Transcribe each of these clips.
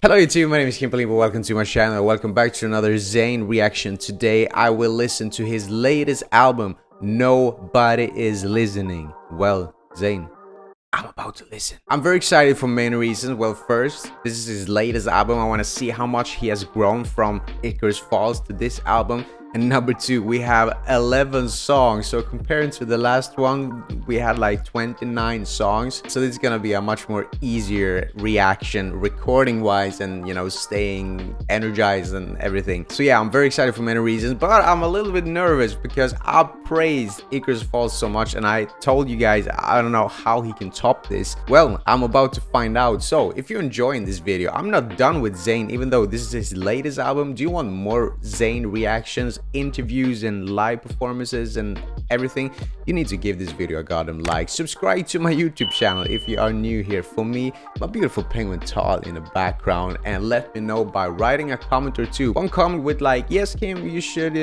Hello YouTube, my name is KimpoLimpo, welcome to my channel, welcome back to another Zayn reaction. Today I will listen to his latest album, Nobody Is Listening. Well, Zayn, I'm about to listen. I'm very excited for many reasons. Well, first, this is his latest album. I want to see how much he has grown from Icarus Falls to this album. And number two, we have 11 songs. So comparing to the last one, we had like 29 songs. So this is gonna be a much more easier reaction recording wise and, you know, staying energized and everything. So yeah, I'm very excited for many reasons, but I'm a little bit nervous because I praised Icarus Falls so much and I told you guys I don't know how he can top this. Well, I'm about to find out. So if you're enjoying this video, I'm not done with Zayn, even though this is his latest album. Do you want more Zayn reactions, interviews and live performances and everything? You need to give this video a goddamn like. Subscribe to my YouTube channel if you are new here. For me, my beautiful penguin tall in the background, and let me know by writing a comment or two. One comment with like, yes Kim, you should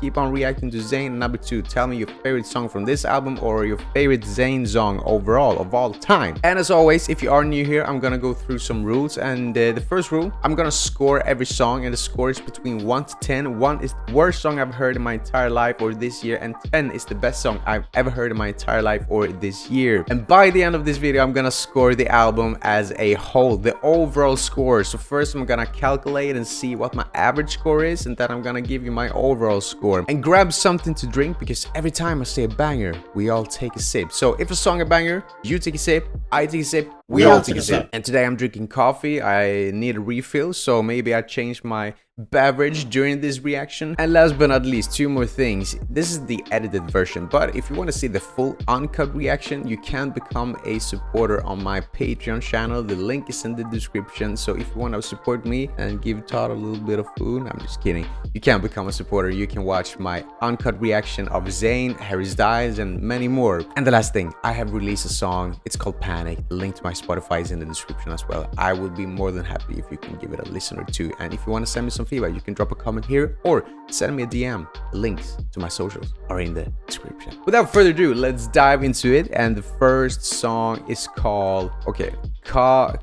keep on reacting to Zayn. Number two, tell me your favorite song from this album or your favorite Zayn song overall of all time. And as always, if you are new here, I'm gonna go through some rules, and the first rule, I'm gonna score every song, and the score is between 1 to 10. 1 is the worst song I've heard in my entire life or this year, and 10 is the best song I've ever heard in my entire life or this year. And by the end of this video, I'm gonna score the album as a whole, the overall score. So first I'm gonna calculate and see what my average score is, and then I'm gonna give you my overall score. And grab something to drink, because every time I say a banger, we all take a sip. So if a song a banger, you take a sip, I take a sip, we all take a sip. And today I'm drinking coffee. I need a refill, so maybe I changed my beverage during this reaction. And last but not least, two more things. This is the edited version, but if you want to see the full uncut reaction, you can become a supporter on my Patreon channel. The link is in the description. So if you want to support me and give Todd a little bit of food, I'm just kidding, you can become a supporter. You can watch my uncut reaction of Zayn, Harry Styles, and many more. And the last thing, I have released a song. It's called Panic. The link to my Spotify is in the description as well. I would be more than happy if you can give it a listen or two. And if you want to send me some feedback, you can drop a comment here or send me a DM. The links to my socials are in the description. Without further ado, let's dive into it. And the first song is called, okay, Calamity.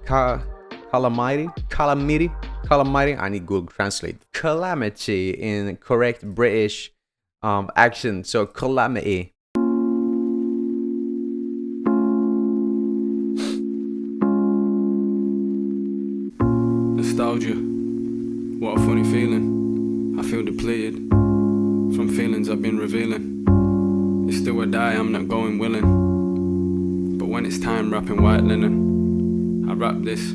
I need Google Translate. Calamity in correct British accent. So Calamity. Nostalgia, what a funny feeling. I feel depleted from feelings I've been revealing. It's still a die, I'm not going willing. But when it's time wrapping white linen, I wrap this.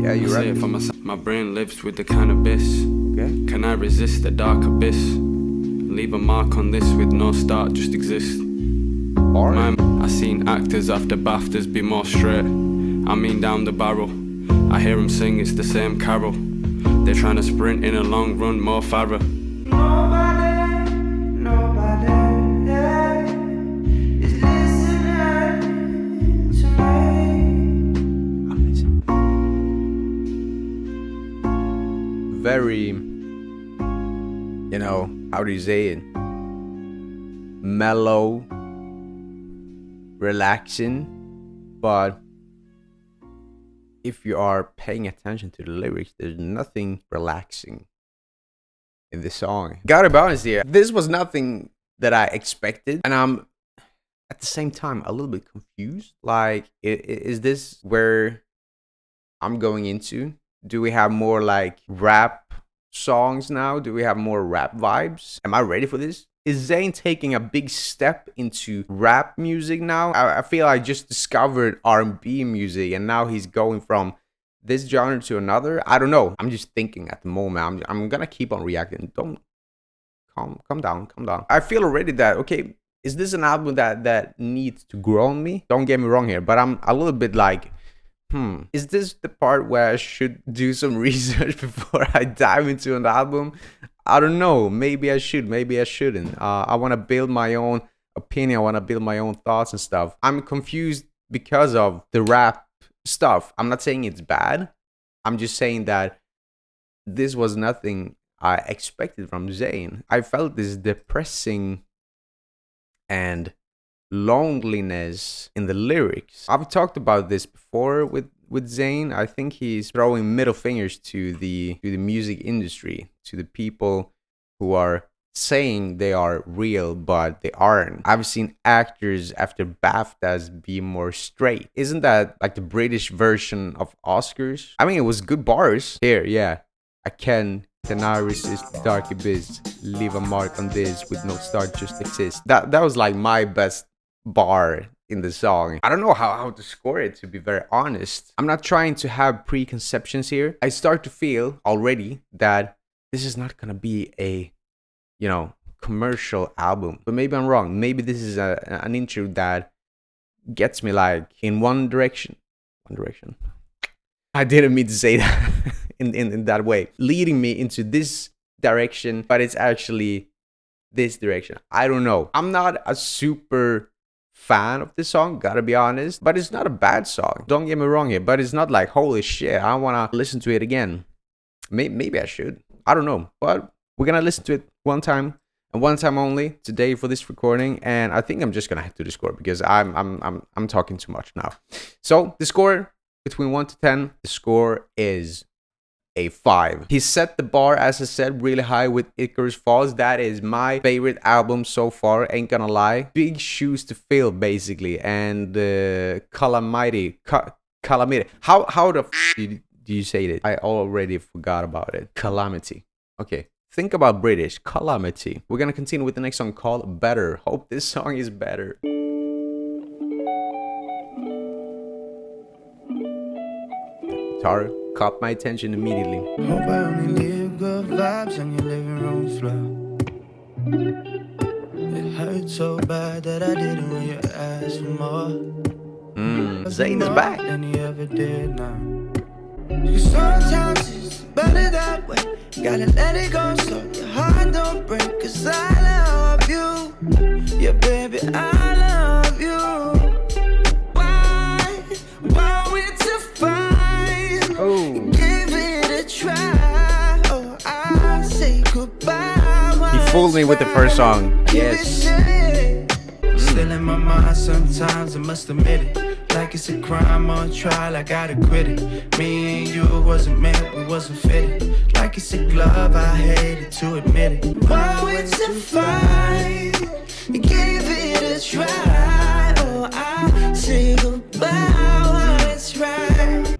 Yeah, you say it for myself. My brain lives with the cannabis. Okay. Can I resist the dark abyss? Leave a mark on this with no start, just exist. I seen actors after BAFTAs be more straight. I mean down the barrel. I hear them sing, it's the same carol. They're trying to sprint in a long run, more Farah. Nobody is listening to me. Very, you know, how do you say it? Mellow, relaxing, but if you are paying attention to the lyrics, there's nothing relaxing in the song. Gotta be honest here, this was nothing that I expected, and I'm at the same time a little bit confused. Like, is this where I'm going into? Do we have more like rap songs now? Do we have more rap vibes? Am I ready for this? Is Zayn taking a big step into rap music now? I feel I just discovered R&B music and now he's going from this genre to another. I don't know. I'm just thinking at the moment. I'm gonna keep on reacting. Don't calm down. I feel already that, okay, is this an album that needs to grow on me? Don't get me wrong here, but I'm a little bit like, is this the part where I should do some research before I dive into an album? I don't know. Maybe I should. Maybe I shouldn't. I want to build my own opinion. I want to build my own thoughts and stuff. I'm confused because of the rap stuff. I'm not saying it's bad. I'm just saying that this was nothing I expected from Zayn. I felt this depressing and loneliness in the lyrics. I've talked about this before with with Zayn. I think he's throwing middle fingers to the music industry, to the people who are saying they are real but they aren't. I've seen actors after BAFTAs be more straight. Isn't that like the British version of Oscars? I mean, it was good bars here. Yeah, I cannot resist darky biz, leave a mark on this with no start, just exist. That was like my best bar in the song. I don't know how to score it, to be very honest. I'm not trying to have preconceptions here. I start to feel already that this is not gonna be a, you know, commercial album. But maybe I'm wrong. Maybe this is an intro that gets me like in one direction. I didn't mean to say that in that way. Leading me into this direction, but it's actually this direction. I don't know. I'm not a super fan of this song, gotta be honest, but it's not a bad song. Don't get me wrong here, but it's not like, holy shit, I wanna listen to it again. Maybe I should. I don't know, but we're gonna listen to it one time and one time only today for this recording, and I think I'm just gonna head to the score because I'm talking too much now. So the score between 1 to 10, the score is a 5. He set the bar, as I said, really high with Icarus Falls. That is my favorite album so far, ain't gonna lie. Big shoes to fill, basically. And Calamity. How the f do you say it? I already forgot about it. Calamity. Okay. Think about British. Calamity. We're gonna continue with the next song called Better. Hope this song is better. Guitar caught my attention immediately. Hope I only leave good vibes on your living room floor. It hurt so bad that I didn't when you asked for more. Zayn is back. Than he ever did now. Cause sometimes it's better that way. Gotta let it go so your heart don't break. Cause I love you. Yeah, baby, I love you. Why we to fight? Oh. Give it a try. Oh, I say goodbye. He fooled me with the first song. Yes. Still in my mind sometimes, I must admit it. Like it's a crime on trial, I gotta quit it. Me and you wasn't meant, we wasn't fitted. Like it's a glove, I hated to admit it. Why we to fight? Give it a try. Oh, I say goodbye while it's right.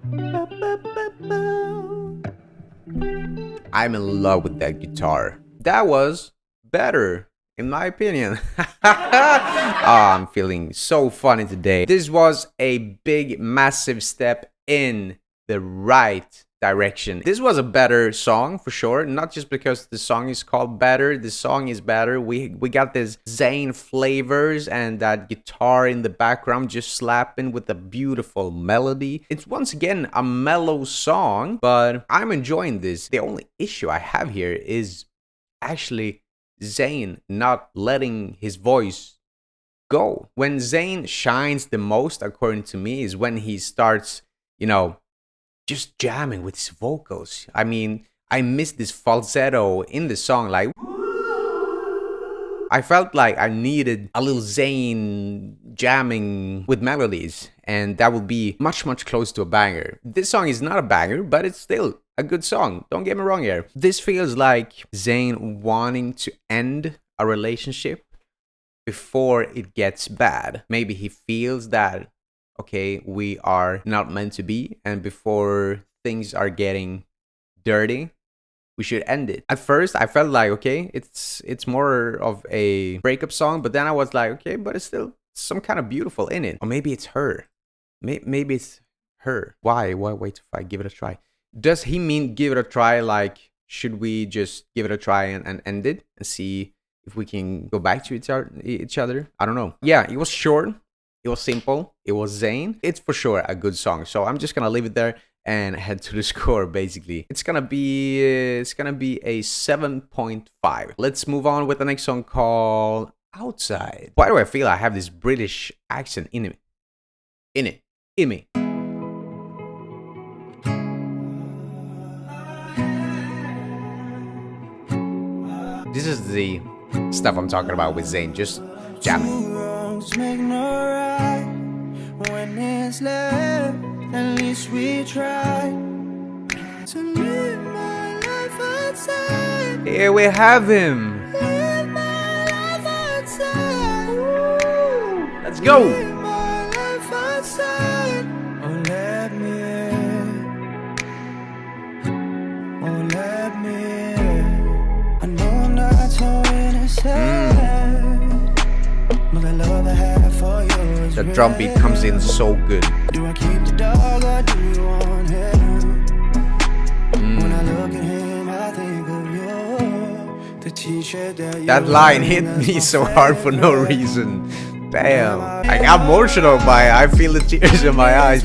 I'm in love with that guitar. That was better, in my opinion. I'm feeling so funny today. This was a big, massive step in the right direction. This was a better song for sure. Not just because the song is called Better. The song is better. We got this Zayn flavors and that guitar in the background just slapping with a beautiful melody. It's once again a mellow song, but I'm enjoying this. The only issue I have here is actually Zayn not letting his voice go. When Zayn shines the most, according to me, is when he starts, you know, just jamming with his vocals. I mean, I missed this falsetto in the song. Like, I felt like I needed a little Zayn jamming with melodies, and that would be much close to a banger. This song is not a banger, but it's still a good song. Don't get me wrong here. This feels like Zayn wanting to end a relationship before it gets bad. Maybe he feels that, okay, we are not meant to be, and before things are getting dirty, we should end it. At first, I felt like, okay, it's more of a breakup song, but then I was like, okay, but it's still some kind of beautiful in it. Or maybe it's her. Maybe it's her. Why wait if I give it a try? Does he mean give it a try like, should we just give it a try and end it and see if we can go back to each other? I don't know. Yeah, it was short. It was simple. It was Zayn. It's for sure a good song. So I'm just gonna leave it there and head to the score. Basically, it's gonna be a 7.5. Let's move on with the next song called Outside. Why do I feel I have this British accent in me? In me. This is the stuff I'm talking about with Zayn. Just jamming. When it's left, at least least we try to live my life outside. Here we have him. Live my life outside. Let's go. Live my life outside. Oh, let me in. Oh, let me in. I know I'm not so innocent, but the love I have for you is The drum beat comes in so good. Do I keep the dog or do you want him? When I look at him, I think of you. The t-shirt That line hit me so hard for no reason. Damn. I got emotional by it. I feel the tears in my eyes.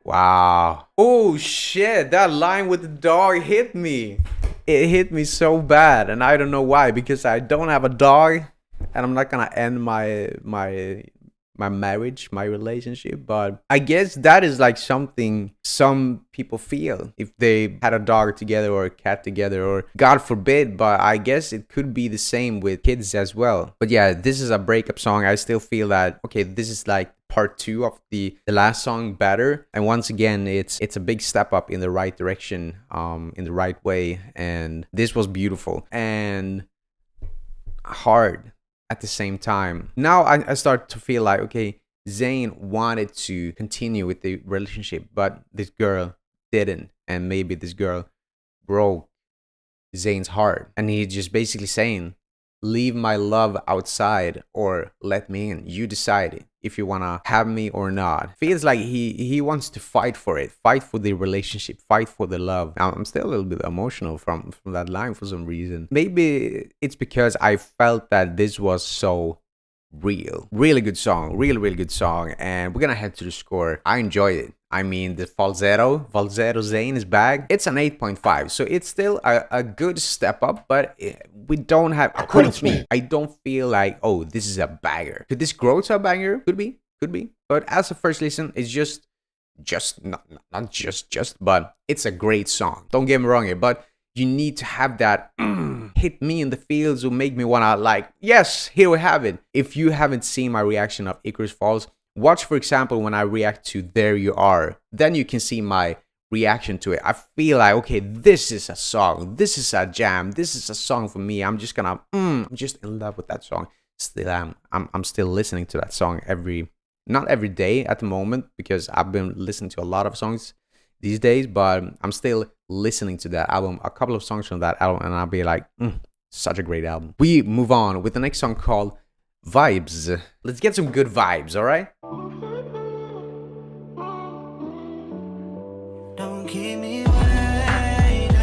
Wow. Oh shit, that line with the dog hit me. It hit me so bad, and I don't know why, because I don't have a dog, and I'm not gonna end my marriage, my relationship, but I guess that is like something some people feel if they had a dog together or a cat together, or God forbid, but I guess it could be the same with kids as well. But yeah, this is a breakup song. I still feel that, okay, this is like part 2 of the last song better, and once again it's a big step up in the right direction, in the right way, and this was beautiful and hard at the same time. Now I start to feel like, okay, Zayn wanted to continue with the relationship, but this girl didn't, and maybe this girl broke Zayn's heart, and he's just basically saying, leave my love outside or let me in. You decide if you want to have me or not. Feels like he wants to fight for it, fight for the relationship, fight for the love. I'm still a little bit emotional from that line for some reason. Maybe it's because I felt that this was so real. Really good song, really good song. And we're gonna head to the score. I enjoyed it. I mean, the falsetto Zayn is back. It's an 8.5, so it's still a good step up, but we don't have, according to me, I don't feel like, oh, this is a banger. Could this grow to a banger? Could be. But as a first listen, it's just not just, but it's a great song. Don't get me wrong here, but you need to have that hit me in the feels or make me wanna, like, yes, here we have it. If you haven't seen my reaction of Icarus Falls, watch, for example, when I react to There You Are. Then you can see my reaction to it. I feel like, okay, this is a song. This is a jam. This is a song for me. I'm just gonna, I'm just in love with that song. Still, I'm still listening to that song not every day at the moment, because I've been listening to a lot of songs these days, but I'm still listening to that album, a couple of songs from that album, and I'll be like, such a great album. We move on with the next song called Vibez. Let's get some good vibes, all right? Don't keep me waiting.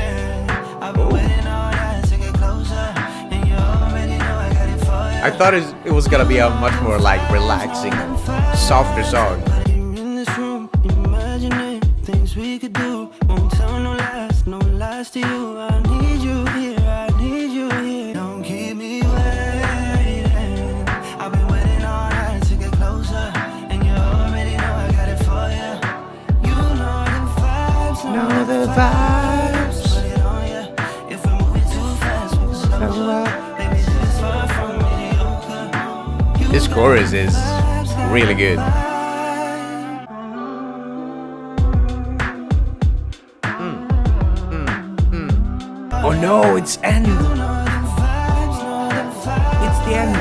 I've been waiting all night to get closer, and you already know I got it for you. I thought it was gonna be a much more like relaxing, softer song. In this room, imagining things we could do. Won't tell no lies to you. I need you here, I need you here. Don't keep me waiting. I've been waiting all night to get closer, and you already know I got it for you. You know the vibes, put it on ya. If we're moving too fast, we can slow up. Baby, this is far from mediocre. This chorus is really good. Oh no, it's end. It's the end.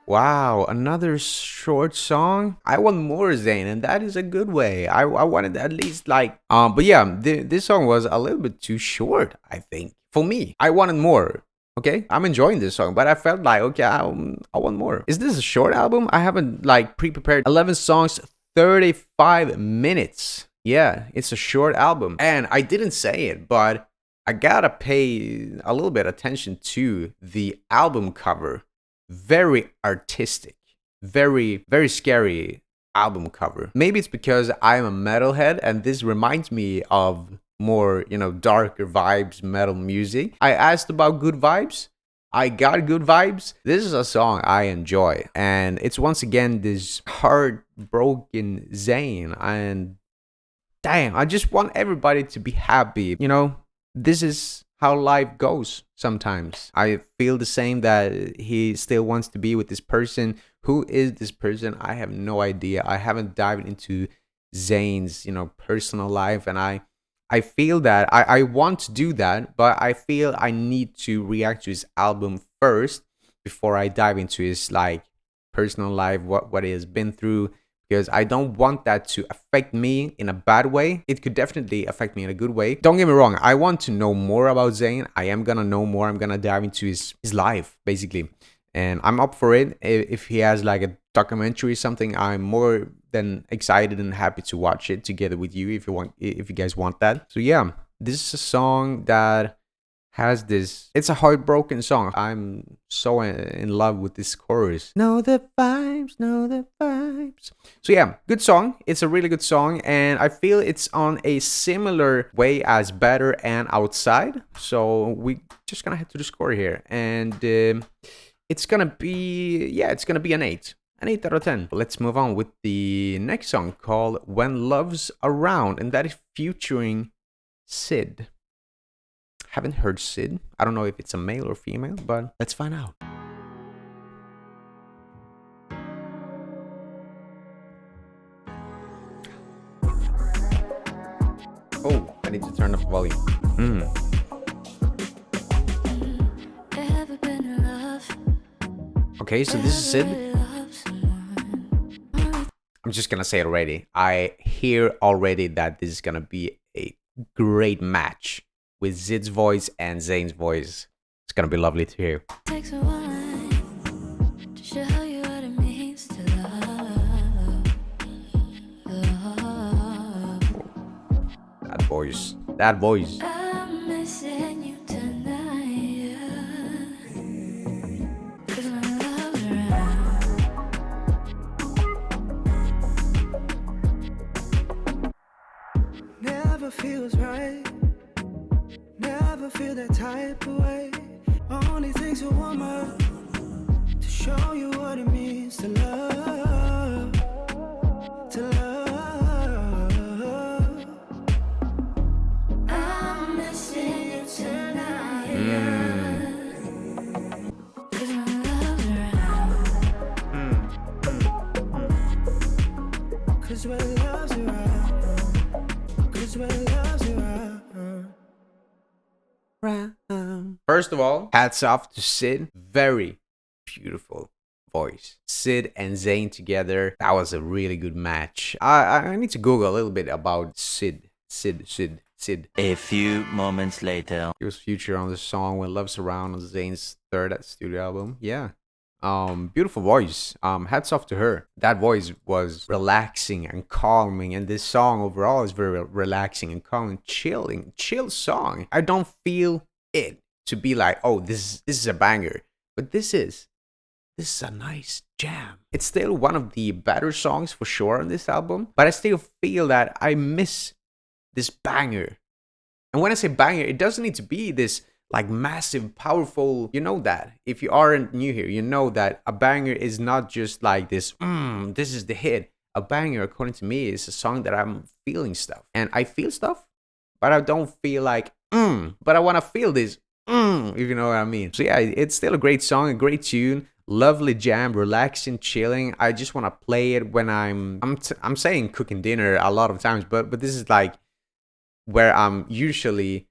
Wow, another short song. I want more Zayn, and that is a good way. I wanted at least like, but yeah, this song was a little bit too short, I think, for me. I wanted more. Okay, I'm enjoying this song, but I felt like, okay, I want more. Is this a short album? I haven't like pre-prepared 11 songs, 35 minutes. Yeah, it's a short album. And I didn't say it, but I gotta pay a little bit attention to the album cover. Very artistic, very scary album cover. Maybe it's because I'm a metalhead and this reminds me of more, darker vibes, metal music. I asked about good vibes. I got good vibes. This is a song I enjoy, and it's once again this heartbroken Zayn, and damn, I just want everybody to be happy. this is how life goes sometimes. I feel the same, that he still wants to be with this person. Who is this person? I have no idea. I haven't dived into Zayn's, personal life, and I feel that I want to do that, but I feel I need to react to his album first before I dive into his personal life, what he has been through, because I don't want that to affect me in a bad way. It could definitely affect me in a good way. Don't get me wrong, I want to know more about Zayn. I am gonna know more. I'm gonna dive into his life, basically. And I'm up for it. If he has like a documentary or something, I'm more than excited and happy to watch it together with you if you guys want that. So yeah, this is a song that has this, it's a heartbroken song. I'm so in love with this chorus. Know the vibes, know the vibes. So yeah, good song. It's a really good song, and I feel it's on a similar way as Better and Outside. So we just gonna head to the score here, and it's gonna be an 8. An 8 out of 10. Let's move on with the next song called When Love's Around, and that is featuring Sid. Haven't heard Sid. I don't know if it's a male or female, but let's find out. Oh, I need to turn up the volume. Okay, so this is Sid. I'm just gonna say it already. I hear already that this is gonna be a great match with Zid's voice and Zayn's voice. It's gonna be lovely to hear. Takes a while to show you what it means to love. That voice. I'm missing you tonight. 'Cause when love's around, Never feels right. Never feel that type of way. Only takes a woman to show you what it means to love. To love. I'm missing you tonight. 'Cause when love's around, 'Cause when love's around. 'Cause when love's around. First of all, hats off to Sid. Very beautiful voice. Sid and Zayn together. That was a really good match. I need to Google a little bit about Sid. A few moments later. He was featured on the song When Love's Around on Zayn's third studio album. Yeah. Beautiful voice. Hats off to her. That voice was relaxing and calming, and this song overall is very relaxing and calming, chill song. I don't feel it to be like, oh, this is a banger, but this is a nice jam. It's still one of the better songs for sure on this album, but I still feel that I miss this banger. And when I say banger, it doesn't need to be this like massive, powerful, you know that. If you aren't new here, you know that a banger is not just like this, this is the hit. A banger, according to me, is a song that I'm feeling stuff. And I feel stuff, but I don't feel like, but I want to feel this, if you know what I mean. So yeah, it's still a great song, a great tune, lovely jam, relaxing, chilling. I just want to play it when I'm saying cooking dinner a lot of times, but this is like where I'm usually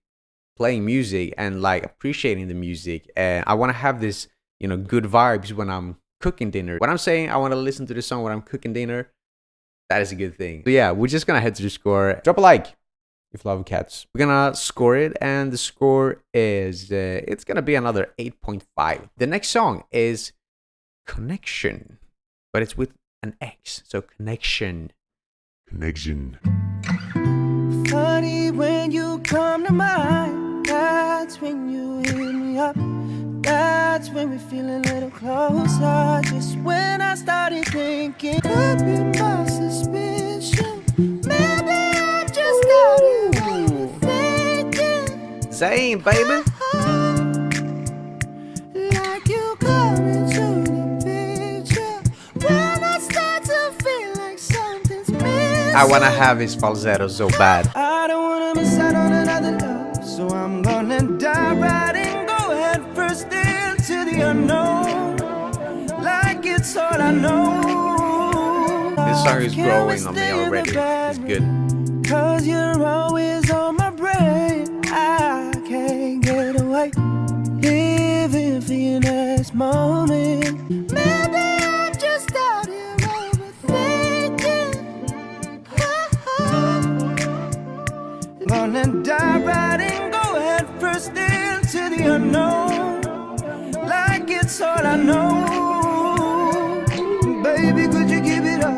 playing music and like appreciating the music, and I want to have this, good vibes when I'm cooking dinner. When I'm saying I want to listen to the song when I'm cooking dinner, that is a good thing. So yeah, we're just gonna head to the score. Drop a like if you love cats. We're gonna score it, and the score is it's gonna be another 8.5. The next song is Connexion, but it's with an X, so Connexion. Funny when you come to mind. That's when you hit me up. That's when we feel a little closer. Just when I started thinking, could be my suspicion. Maybe I just started overthinking. Zayn, baby. Like you come into the picture. When I start to feel like something's missing. I wanna have his falsetto so bad. I don't wanna miss out on another love, so I'm first into the unknown, like it's all I know. This song is growing on me already. It's good. Cause you're always on my brain. I can't get away. Living for your next moment. Maybe I'm just out here overthinking. Gonna dive right in, go head first into the unknown, like it's all I know. Baby, could you give it up?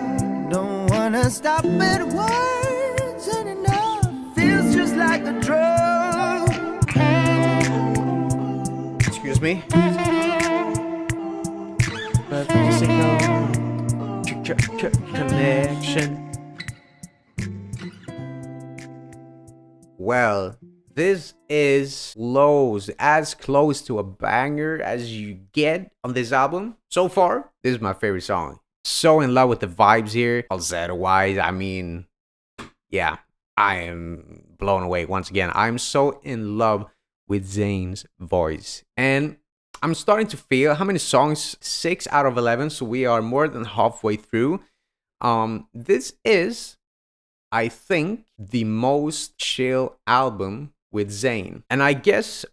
Don't wanna stop at words and enough. Feels just like a drug. Excuse me. Connection. Well, this is as close to a banger as you get on this album. So far, this is my favorite song. So in love with the vibes here. Falsetto-wise, I mean, yeah, I am blown away once again. I'm so in love with Zayn's voice. And I'm starting to feel how many songs? 6 out of 11, so we are more than halfway through. This is, I think, the most chill album with Zayn. And I guess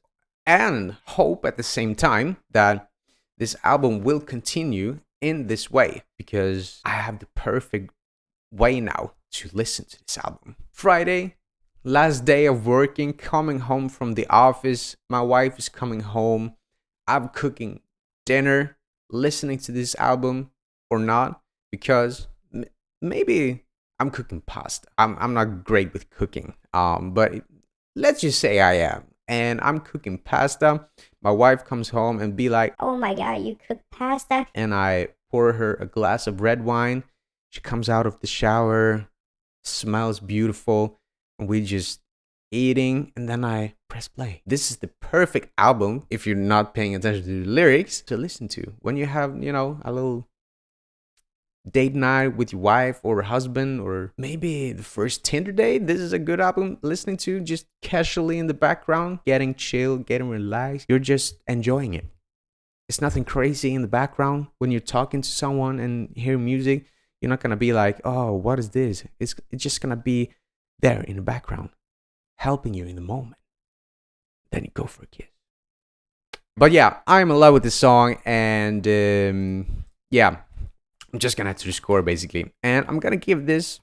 and hope at the same time that this album will continue in this way, because I have the perfect way now to listen to this album. Friday, last day of working, coming home from the office. My wife is coming home. I'm cooking dinner, listening to this album or not, because maybe I'm cooking pasta. I'm not great with cooking, but let's just say I am. And I'm cooking pasta. My wife comes home and be like, "Oh my god, you cook pasta?" And I pour her a glass of red wine. She comes out of the shower, smells beautiful, and we just eating, and then I press play. This is the perfect album, if you're not paying attention to the lyrics, to listen to when you have, you know, a little date night with your wife or husband, or maybe the first Tinder date. This is a good album listening to, just casually in the background, getting chill, getting relaxed. You're just enjoying it. It's nothing crazy in the background. When you're talking to someone and hear music, you're not gonna be like, oh, what is this? It's just gonna be there in the background, helping you in the moment. Then you go for a kiss. But yeah, I'm in love with this song, and yeah, I'm just gonna have to score basically, and I'm gonna give this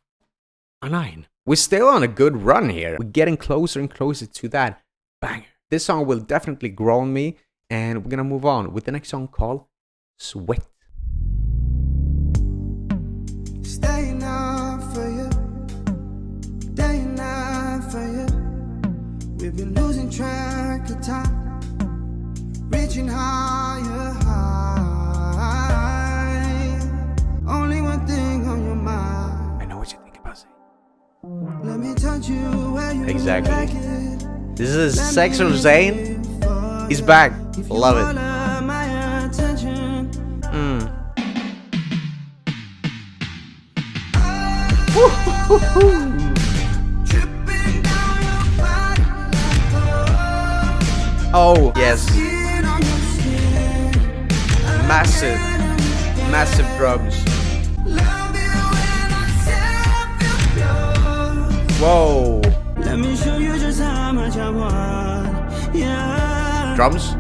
a 9. We're still on a good run here. We're getting closer and closer to that banger. This song will definitely grow on me, and we're gonna move on with the next song called Sweat. Staying up for you, staying up for you. We've been losing track of time, reaching higher, high. Only one thing on your mind. I know what you think about Zayn. Let me touch you where you Exactly. like it. This is Sexual Zayn. He's back. Love it. Oh, yes. Massive, massive drums. Whoa. Let me show you just how much I want. Yeah. Drums.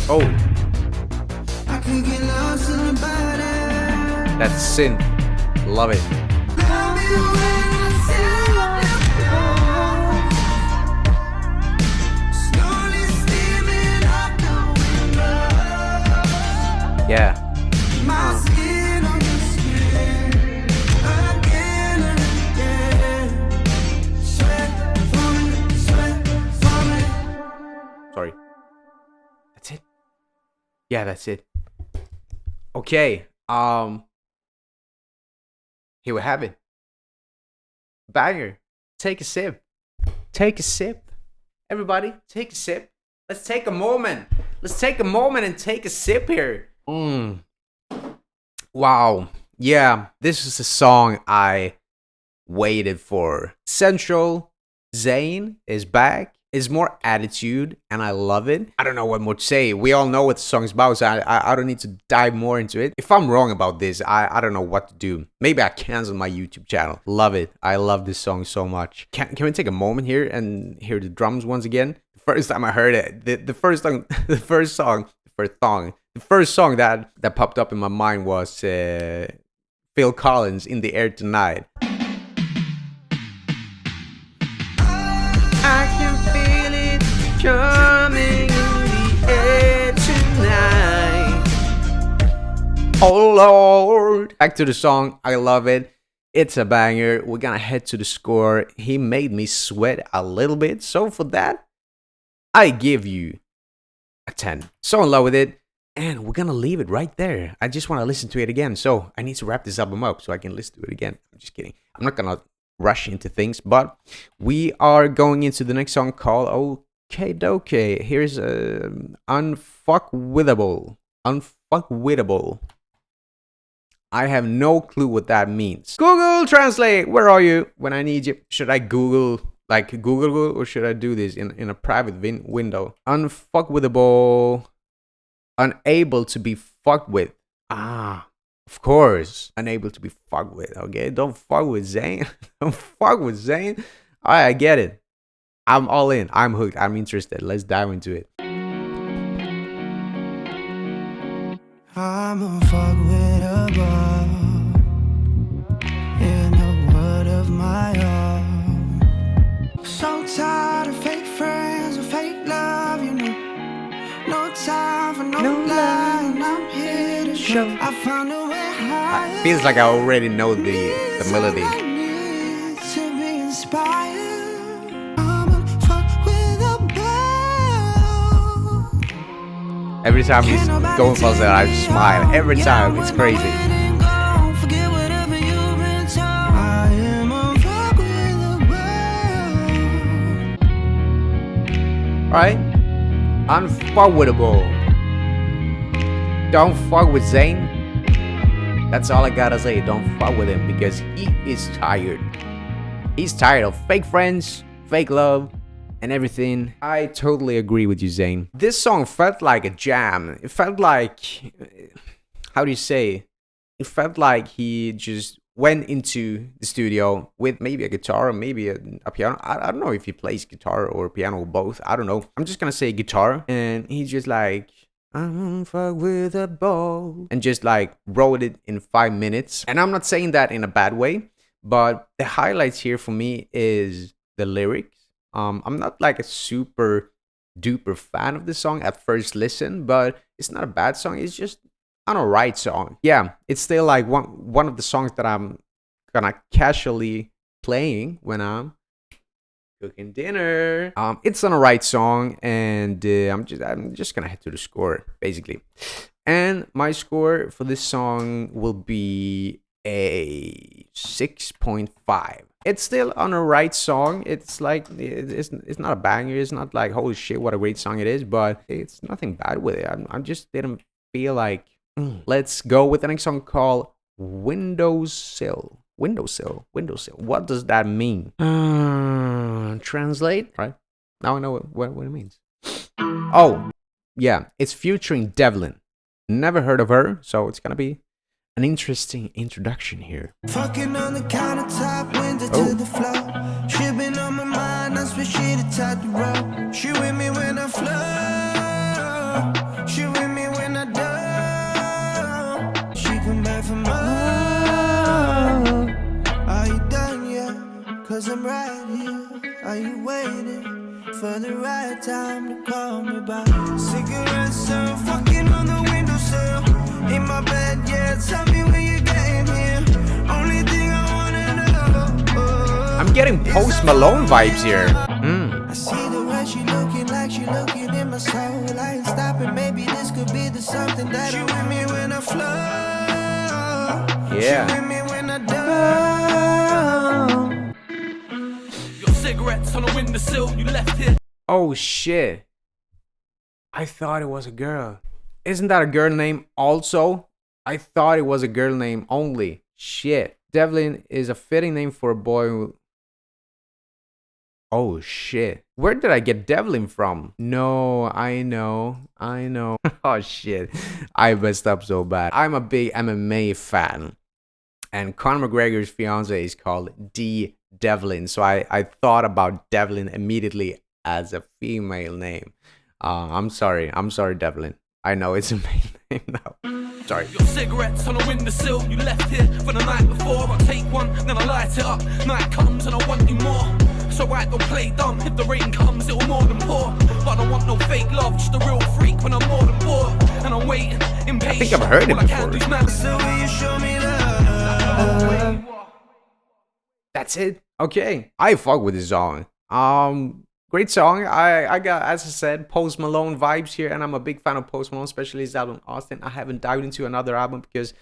Oh, that's synth. Love it. Yeah. Sorry. That's it. Yeah, that's it. Okay. Here we have it. Banger. Take a sip. Take a sip. Everybody, take a sip. Let's take a moment. Let's take a moment and take a sip here. Wow. Yeah, this is a song I waited for. Central, Zayn is back. It's more attitude, and I love it. I don't know what more to say. We all know what the song is about, so I don't need to dive more into it. If I'm wrong about this, I don't know what to do. Maybe I cancel my YouTube channel. Love it. I love this song so much. Can we take a moment here and hear the drums once again? The first time I heard it, the first song that popped up in my mind was Phil Collins, In the Air Tonight. I can feel it coming in the air tonight. Oh Lord. Back to the song. I love it. It's a banger. We're gonna head to the score. He made me sweat a little bit. So for that, I give you a 10. So in love with it. And we're gonna leave it right there. I just want to listen to it again. So I need to wrap this album up so I can listen to it again. I'm just kidding. I'm not gonna rush into things, but we are going into the next song called Okay Doke. Here's Unfuckwittable. Unfuckwittable. I have no clue what that means. Google Translate, where are you when I need you? Should I Google or should I do this in a private window? Unfuckwittable. Unable to be fucked with. Of course, unable to be fucked with. Okay, don't fuck with Zayn. Don't fuck with Zayn. All right, I get it. I'm all in. I'm hooked. I'm interested. Let's dive into it. I'm unfuckwittable in a word of my own. So tired of fake friends and fake love, you know. No time for no lie, I'm here to show. I found a way higher. Feels like I already know the melody. I need to be inspired. I'm unfuckwittable. Every time he's going for that, I smile. Every time, it's crazy. I am unfuckwittable. Alright? Unfuckwittable. Don't fuck with Zayn. That's all I gotta say. Don't fuck with him because he is tired. He's tired of fake friends, fake love, and everything. I totally agree with you, Zayn. This song felt like a jam. It felt like, how do you say? It felt like he just went into the studio with maybe a guitar or maybe a piano. I don't know if he plays guitar or piano or both. I don't know. I'm just gonna say guitar. And he's just like, I'm unfuckwittable, and just like wrote it in 5 minutes. And I'm not saying that in a bad way, but the highlights here for me is the lyrics. I'm not like a super duper fan of the song at first listen, but it's not a bad song. It's just an alright song. Yeah, it's still like one of the songs that I'm gonna casually playing when I'm cooking dinner. It's an alright song, and I'm just gonna head to the score basically. And my score for this song will be a 6.5. It's still an alright song. It's like it's not a banger. It's not like holy shit what a great song it is, but it's nothing bad with it. I just didn't feel like. Let's go with the next song called Windowsill. Windowsill. What does that mean? Translate. Right. Now I know what it means. Oh, yeah. It's featuring Devlin. Never heard of her, so it's gonna be an interesting introduction here. Fucking on the countertop, window to the floor. She been on my mind, I swear she the type to roll. She with me when I flow. She with me when I do. She come back for more. Are you done yet? Cause I'm right here. Are you waiting for the right time to call me back? Cigarettes, so fucking on the windowsill. In my bed, yeah, tell me when you're getting here. Only thing I wanna know. I'm getting Post Malone vibes here. I see the way she looking like she looking in my soul. I ain't stopping, maybe this could be the something that she with me when I flow. Yeah. She with me when I do. Your cigarettes on the windowsill, you left here. Oh shit. I thought it was a girl. Isn't that a girl name also? I thought it was a girl name only. Shit. Devlin is a fitting name for a boy who... Oh shit. Where did I get Devlin from? No, I know. Oh shit. I messed up so bad. I'm a big MMA fan. And Conor McGregor's fiance is called D. Devlin. So I thought about Devlin immediately as a female name. I'm sorry, Devlin. I know it's a male name now. Sorry. Your cigarettes on a windowsill, you left here for the night before. I take one, then I light it up. Night comes and I want you more. So I don't play dumb. If the rain comes, it'll more than pour. But I don't want no fake love, just a real freak when I'm more than bored. And I'm waiting, impatient. I think I've heard it before. That's it. Okay. I fuck with this song. Great song. I got, as I said, Post Malone vibes here, and I'm a big fan of Post Malone, especially his album Austin. I haven't dived into another album because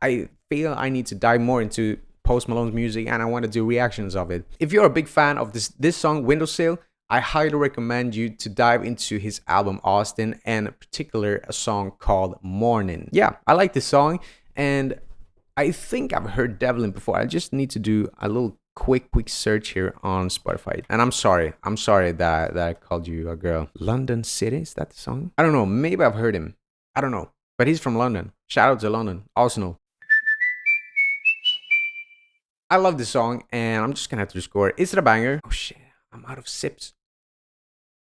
I feel I need to dive more into Post Malone's music, and I want to do reactions of it. If you're a big fan of this song, Windowsill, I highly recommend you to dive into his album Austin, and in particular a song called Morning. Yeah, I like this song, and I think I've heard Devlin before. I just need to do a little quick search here on Spotify. And I'm sorry that I called you a girl. London City, is that the song? I don't know, maybe I've heard him. I don't know, but he's from London. Shout out to London, Arsenal. I love this song, and I'm just gonna have to score it. Is it a banger? Oh shit, I'm out of sips.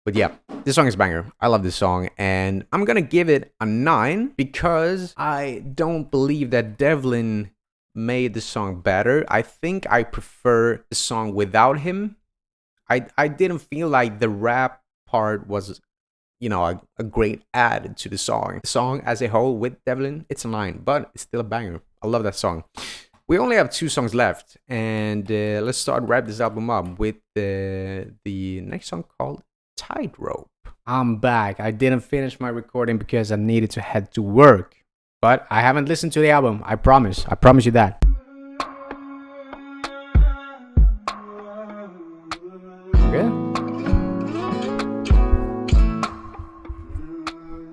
But yeah, this song is a banger. I love this song, and I'm gonna give it a 9 because I don't believe that Devlin made the song better. I think I prefer the song without him. I didn't feel like the rap part was, you know, a great add to the song. The song as a whole with Devlin, it's a 9, but it's still a banger. I love that song. We only have 2 songs left, and let's wrap this album up with the next song called Tightrope. I'm back. I didn't finish my recording because I needed to head to work, but I haven't listened to the album. I promise you that. Okay.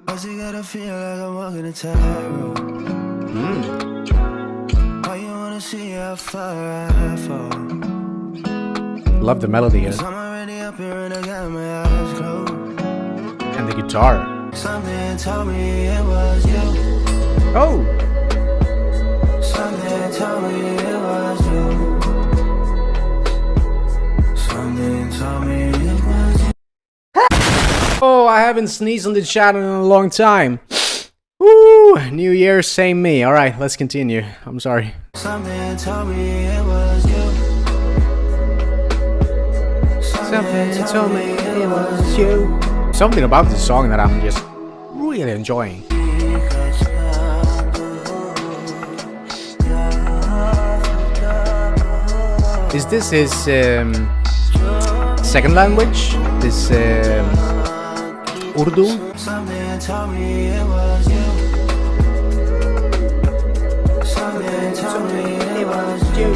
I gotta feel like I'm walking a tightrope. Why you wanna see how far I fall? Love the melody here. I'm already up here and I got my eyes closed. And the guitar. Something told me it was you. Oh! Something told me it was you. Something told me it was you. Oh, I haven't sneezed on the chat in a long time. Woo! New Year, same me. Alright, let's continue. I'm sorry. Something told me it was you. Something told me it was you. Something about this song that I'm just really enjoying. Is this his second language? This Urdu? Something told me it was you. Something told me it was you.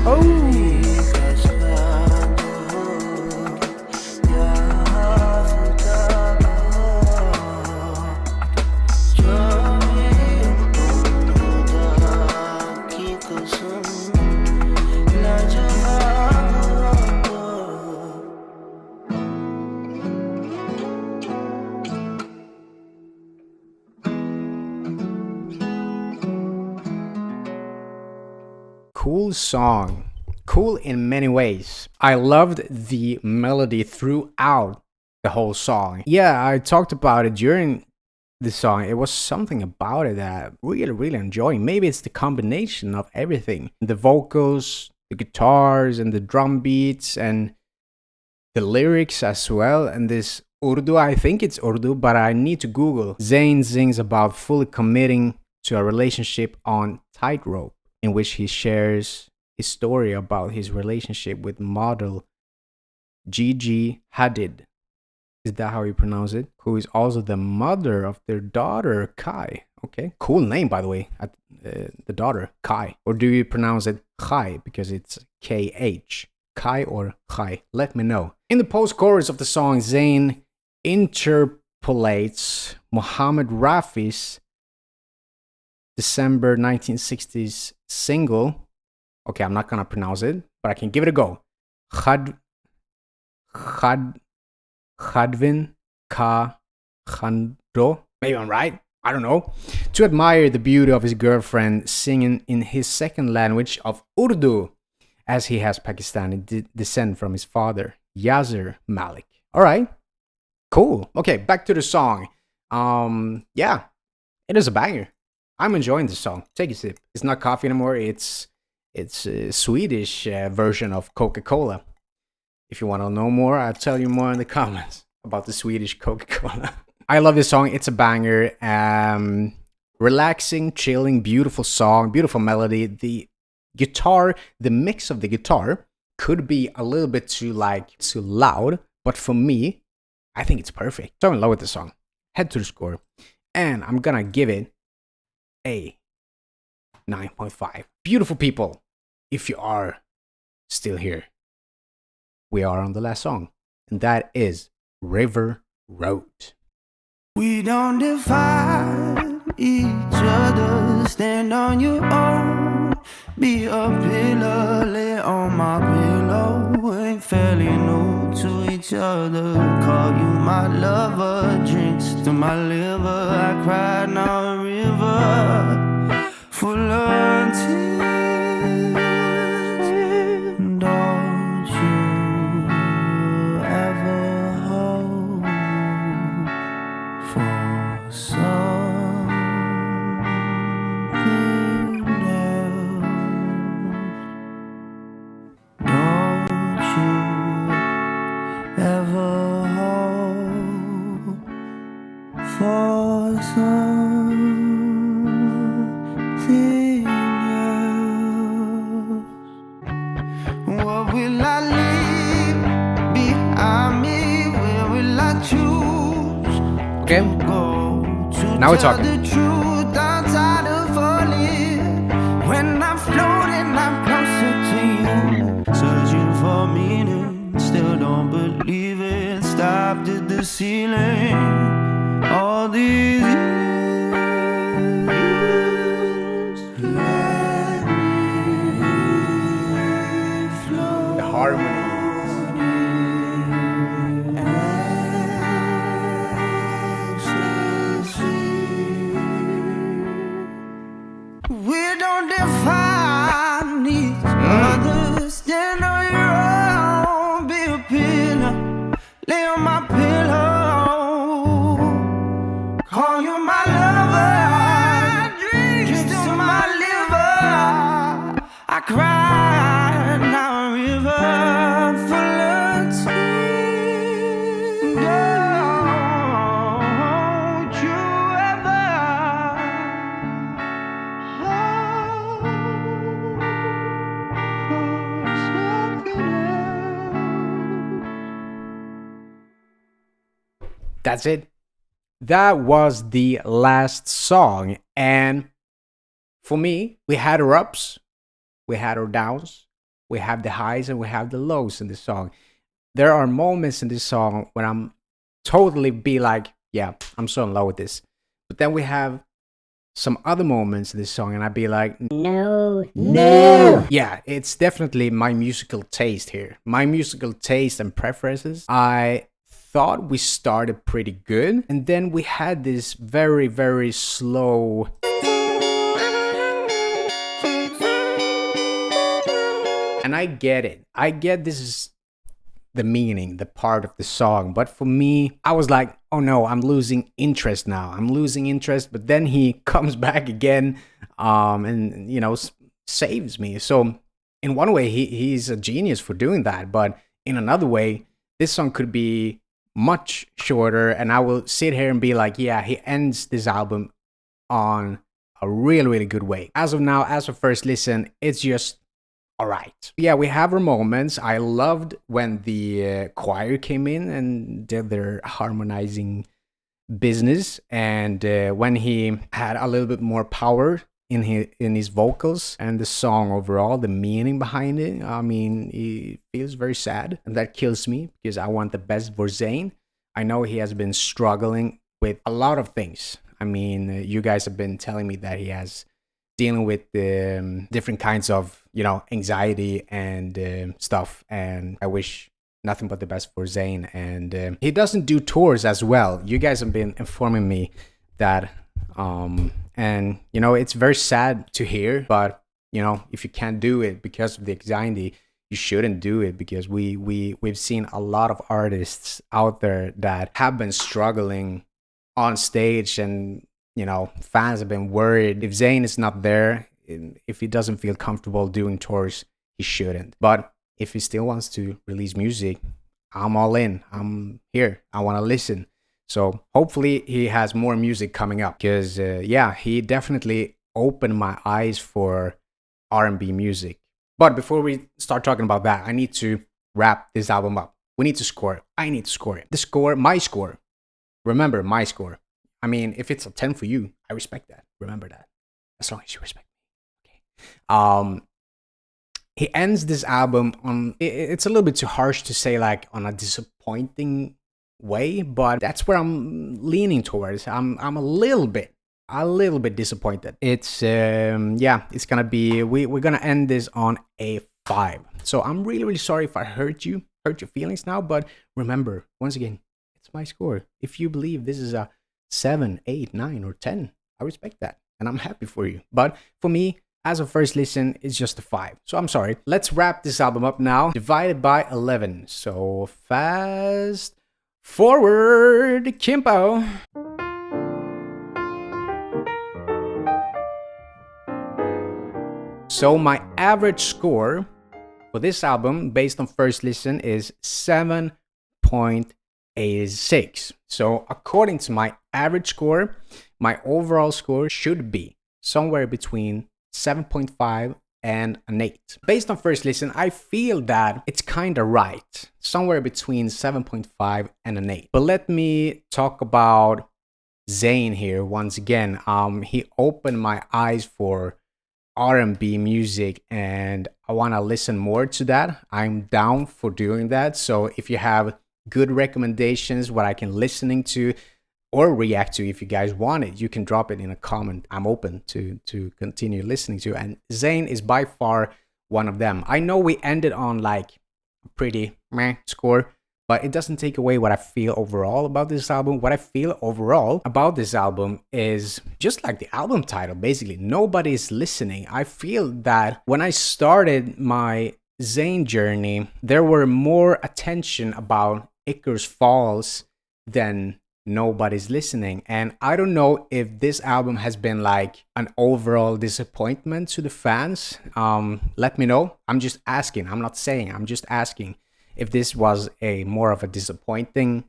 Oh! Cool song. Cool in many ways. I loved the melody throughout the whole song. Yeah, I talked about it during the song. It was something about it that I really enjoying. Maybe it's the combination of everything. The vocals, the guitars, and the drum beats, and the lyrics as well. And this Urdu, I think it's Urdu, but I need to Google. Zayn sings about fully committing to a relationship on Tightrope, in which he shares his story about his relationship with model Gigi Hadid. Is that how you pronounce it? Who is also the mother of their daughter, Kai. Okay, cool name, by the way. The daughter, Kai. Or do you pronounce it Kai because it's KH? Kai or Kai? Let me know. In the post-chorus of the song, Zayn interpolates Muhammad Rafi's December 1960s single. Okay, I'm not gonna pronounce it, but I can give it a go. Khadvin Ka Khandro. Maybe I'm right. I don't know. To admire the beauty of his girlfriend singing in his second language of Urdu, as he has Pakistani descent from his father, Yasir Malik. All right. Cool. Okay, back to the song. Yeah, it is a banger. I'm enjoying this song. Take a sip. It's not coffee anymore. It's a Swedish version of Coca-Cola. If you want to know more, I'll tell you more in the comments about the Swedish Coca-Cola. I love this song. It's a banger. Relaxing, chilling, beautiful song, beautiful melody. The guitar, the mix of the guitar could be a little bit too loud, but for me, I think it's perfect. So I'm in love with the song. Head to the score, and I'm gonna give it a 9.5. Beautiful people, if you are still here, we are on the last song, and that is River Road. We don't define each other. Stand on your own. Be a pillar, lay on my pillow. Ain't fairly new to each other. Call you my lover. Drinks to my liver. I cried now a river full of tears. Don't you ever hope for something else? Don't you ever hope for something else? What will I leave behind me? Where will I choose Okay, to go? To now we're tell talking. the truth, I'm tired of falling. When I'm floating, I'm closer to you. Searching for meaning, still don't believe it. Stopped at the ceiling. All these years. Let me float. The harmony. We don't define each other. Stand on your own. Be a pillar. Lay on my pillow. Call you my lover. Drinks to my liver. I cry now a river full of tears. Don't you ever hope for something else? That's it. That was the last song. And for me, we had our ups, we had our downs, we have the highs and we have the lows in this song. There are moments in this song when I'm totally be like, yeah, I'm so in love with this. But then we have some other moments in this song and I'd be like, No. yeah, it's definitely my musical taste here. My musical taste and preferences. I thought we started pretty good. And then we had this very, very slow. And I get it. I get this is the meaning, the part of the song. But for me, I was like, oh no, I'm losing interest now. I'm losing interest. But then he comes back again and, you know, saves me. So in one way, he's a genius for doing that. But in another way, this song could be much shorter. And I will sit here and be like, yeah, he ends this album on a really, really good way. As of now, as of first listen, it's just all right. Yeah, we have our moments. I loved when the choir came in and did their harmonizing business, and when he had a little bit more power in his vocals and the song overall, the meaning behind it. I mean, it feels very sad, and that kills me because I want the best for Zayn. I know he has been struggling with a lot of things. I mean, you guys have been telling me that he has dealing with different kinds of, anxiety and stuff, and I wish nothing but the best for Zayn. And he doesn't do tours as well. You guys have been informing me that, and it's very sad to hear. But if you can't do it because of the anxiety, you shouldn't do it, because we've seen a lot of artists out there that have been struggling on stage, and fans have been worried. If Zayn is not there, if he doesn't feel comfortable doing tours, he shouldn't. But if he still wants to release music, I'm all in. I'm here. I want to listen. So hopefully he has more music coming up, because he definitely opened my eyes for R&B music. But before we start talking about that, I need to wrap this album up. We need to score it. I need to score it. The score, my score. Remember, my score. I mean, if it's a 10 for you, I respect that. Remember that. As long as you respect me. Okay. He ends this album on, it's a little bit too harsh to say like on a disappointing way, but that's where I'm leaning towards. I'm a little bit disappointed. It's it's gonna be, we're gonna end this on a 5. So I'm really, really sorry if I hurt your feelings now, but remember, once again, it's my score. If you believe this is a 7, 8, 9, or 10, I respect that, and I'm happy for you. But for me, as a first listen, it's just a 5. So I'm sorry. Let's wrap this album up now. Divided by 11. So fast forward, Kimpo. So my average score for this album, based on first listen, is 7.86. So according to my average score, my overall score should be somewhere between 7.5 and an 8. Based on first listen, I feel that it's kind of right, somewhere between 7.5 and an 8. But let me talk about Zayn here once again. He opened my eyes for R&B music, and I want to listen more to that. I'm down for doing that. So if you have good recommendations, what I can listening to or react to, if you guys want it, you can drop it in a comment. I'm open to continue listening to. And Zayn is by far one of them. I know we ended on like a pretty meh score, but it doesn't take away what I feel overall about this album. What I feel overall about this album is just like the album title, basically, nobody's listening. I feel that when I started my Zayn journey, there were more attention about Icarus Falls than Nobody's Listening. And I don't know if this album has been like an overall disappointment to the fans. Let me know. I'm just asking. I'm not saying. I'm just asking if this was a more of a disappointing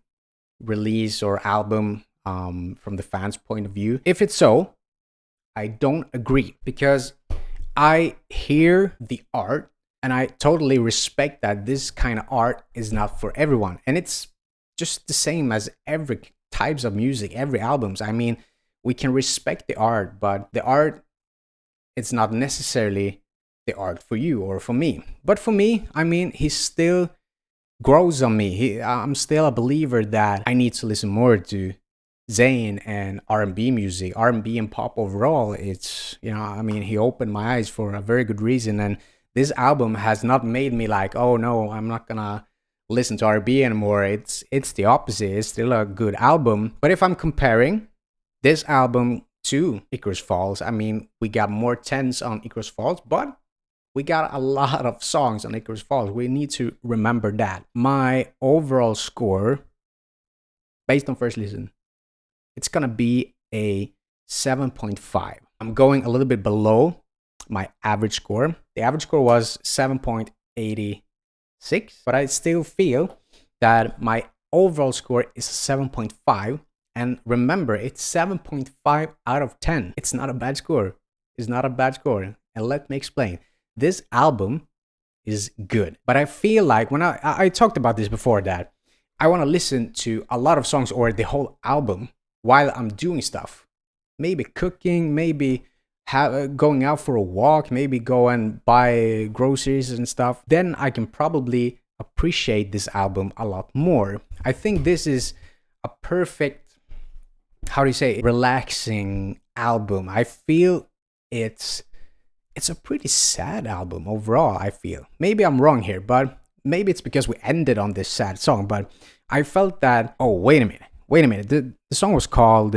release or album from the fans' point of view. If it's so, I don't agree, because I hear the art and I totally respect that this kind of art is not for everyone. And it's just the same as every types of music, every albums. I mean, we can respect the art, but the art, it's not necessarily the art for you or for me. But for me, I mean, he still grows on me. I'm still a believer that I need to listen more to Zayn and R&B music, R&B and pop overall. It's, I mean, he opened my eyes for a very good reason. And this album has not made me like, oh no, I'm not gonna listen to R&B anymore. It's the opposite. It's still a good album. But if I'm comparing this album to Icarus Falls, I mean, we got more 10s on Icarus Falls, but we got a lot of songs on Icarus Falls. We need to remember that. My overall score, based on first listen, it's gonna be a 7.5. I'm going a little bit below my average score. The average score was 7.86, but I still feel that my overall score is 7.5. And remember, it's 7.5 out of 10. It's not a bad score. It's not a bad score. And let me explain. This album is good. But I feel like when I talked about this before, that I want to listen to a lot of songs or the whole album while I'm doing stuff. Maybe cooking, maybe going out for a walk, maybe go and buy groceries and stuff. Then I can probably appreciate this album a lot more. I think this is a perfect, how do you say, relaxing album. I feel it's a pretty sad album overall, I feel. Maybe I'm wrong here, but maybe it's because we ended on this sad song, but I felt that, oh, wait a minute. The song was called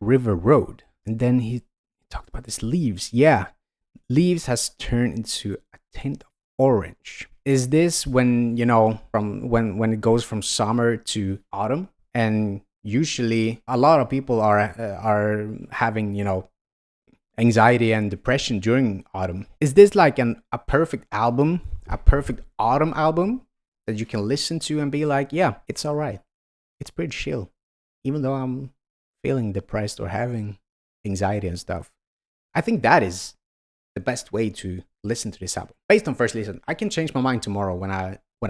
River Road, and then he talked about this leaves. Yeah, leaves has turned into a tint of orange. Is this when, you know, from when it goes from summer to autumn? And usually a lot of people are having, you know, anxiety and depression during autumn. Is this like a perfect album, a perfect autumn album that you can listen to and be like, yeah, it's all right. It's pretty chill, even though I'm feeling depressed or having anxiety and stuff. I think that is the best way to listen to this album. Based on first listen, I can change my mind tomorrow when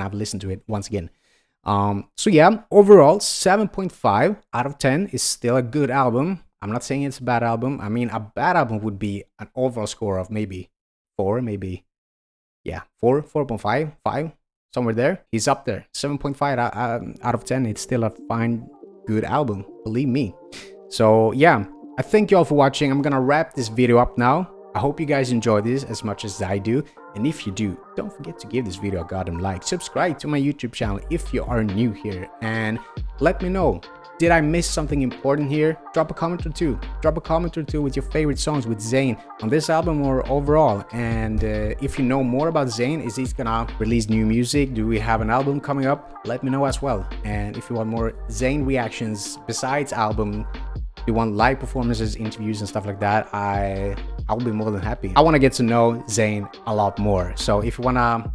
I've listened to it once again. So yeah, overall 7.5 out of 10 is still a good album. I'm not saying it's a bad album. I mean, a bad album would be an overall score of maybe 4, maybe, yeah, 4, 4.5, 5, somewhere there. He's up there. 7.5 out of 10. It's still a fine, good album, believe me. So yeah, I thank you all for watching. I'm gonna wrap this video up now. I hope you guys enjoy this as much as I do. And if you do, don't forget to give this video a goddamn like. Subscribe to my YouTube channel if you are new here. And let me know, did I miss something important here? Drop a comment or two. Drop a comment or two with your favorite songs with Zayn on this album or overall. And if you know more about Zayn, is he gonna release new music? Do we have an album coming up? Let me know as well. And if you want more Zayn reactions besides album, you want live performances, interviews and stuff like that, I'll be more than happy. I want to get to know Zayn a lot more. So if you want to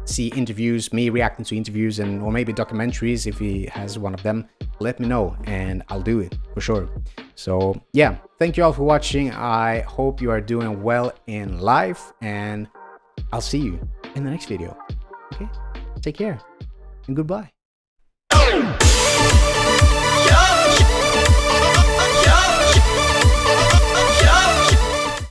see interviews, me reacting to interviews, and or maybe documentaries if he has one of them, let me know and I'll do it for sure. So yeah, thank you all for watching. I hope you are doing well in life, and I'll see you in the next video. Okay, take care and goodbye.